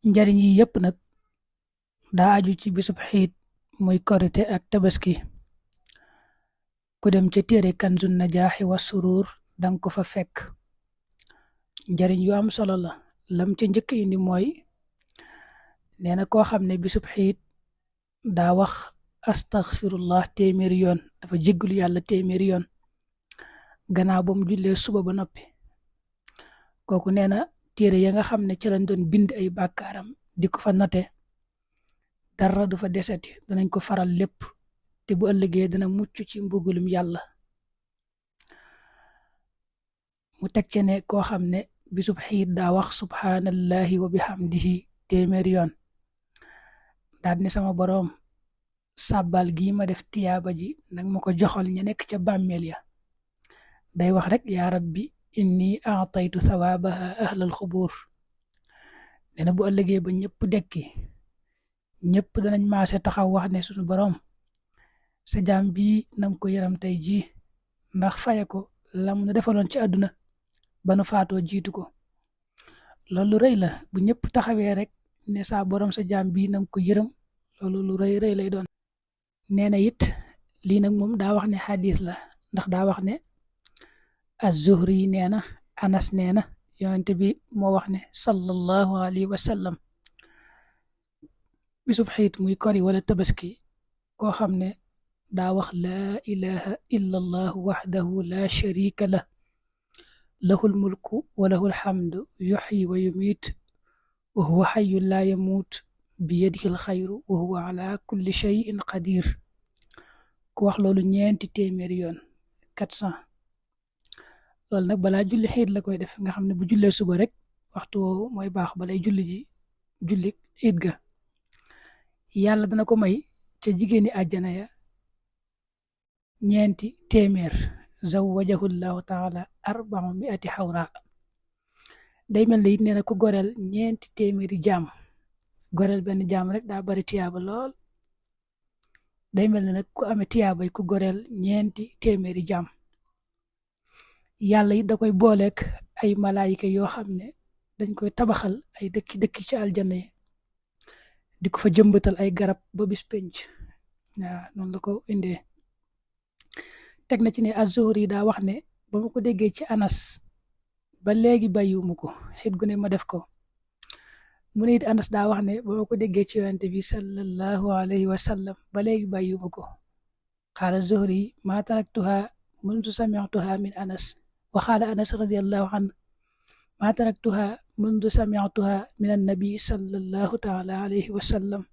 njariñ yi yépp nag daa aju ci bisub xiit muy korite ak tabaski. ku dem ca téere kanzun najaaxi wa suruur danga ko fa fekk. njariñ yu am solo la. lam ca njëkk indi mooy nee na koo xam ne bisub xiit daa wax astaghfirullah téeméeri yoon, dafa jéggulu yàlla téeméeri yoon gannaaw ba mu jullee suba ba noppi, kooku nee na téere ya nga xam ne ci lañ doon bind ay bàkkaaram di ko fa note, dara du fa deseti, danañ ko faral lépp, te bu ëllëgee dana mucc ci mbugulum yàlla. mu teg ca ne koo xam ne bisub xiit daa wax subhanallahi wa bihamdihi téeméeri yoon, daal ne sama boroom sàbbal gii ma def tiyaaba ji nag ma ko joxal ña nekk ca bàmmeel ya. day wax rek yaa rabbi inni aataytu thawaabaha ahlal xubuur. nee na bu ëllëgee ba ñëpp dekki, ñëpp danañ maase taxaw wax ne suñu boroom sa jaam bii nanga ko yaram tey jii, ndax faye ko lam nu defaloon ci àdduna ba nu faatoo jiitu ko. loolu lu rëy la, bu ñëpp taxawee rek ne saa boroom sa jaam bii nanga ko yërëm, loolu lu rëy rëy lay doon. nee na it lii nag moom daa wax ne xadis la, ndax daa wax ne az-Zuhri yi nee na Anas nee na yonente bi moo wax ne sallallahu alayhi wa sallam bisub xiit muy kori wala tabaski, koo xam ne daa wax laa ilaha illa allahu waxdahu la sharika lah lahul mulku wa lahul xamdu yuxyi wa yumiit wa huwa xayyun laa yamuut biyadihi alxayru wa huwa ala kulli shayin qadir. ku wax loolu ñeenti téeméeri yoon 400. loolu nag balaa julli xiit la koy def, nga xam ne bu jullee suba rek waxtu woowu mooy baax balay julli xiit ga. yàlla dana ko may ca jigéeni àjjana ya ñeenti téeméer, zawwajahu llahu taala 400 xawra. day mel ne it nee na ku goreel ñeenti téeméeri jaam, goreel benn jaam rek daa bari tiyaaba lool. day mel ne nag ku amee tiyaabay ku goreel ñeenti téeméeri jaam. yàlla it da koy booleek ay malaayika yoo xam ne dañ koy tabaxal ay dëkki ci aljana yi, di ko fa jëmbatal ay garab ba bis penc. waaw noonu la ko indee. teg na ci ne az-Zuhri yi daa wax ne ba ma ko déggee ci Anas ba léegi bàyyiwuma ko, xit gu ne ma def ko. mu ne it Anas daa wax ne ba ma ko déggee ci yonente bi sallallahu alayhi wa sallam ba léegi bàyyiwuma ko. qaala az-Zuhri ma taraktuha mundu sami'tuha min Anas wa qaala Anas radiyallahu anhu ma taraktuha mundu sami'tuha min annabi sallallahu taala alayhi wa sallam.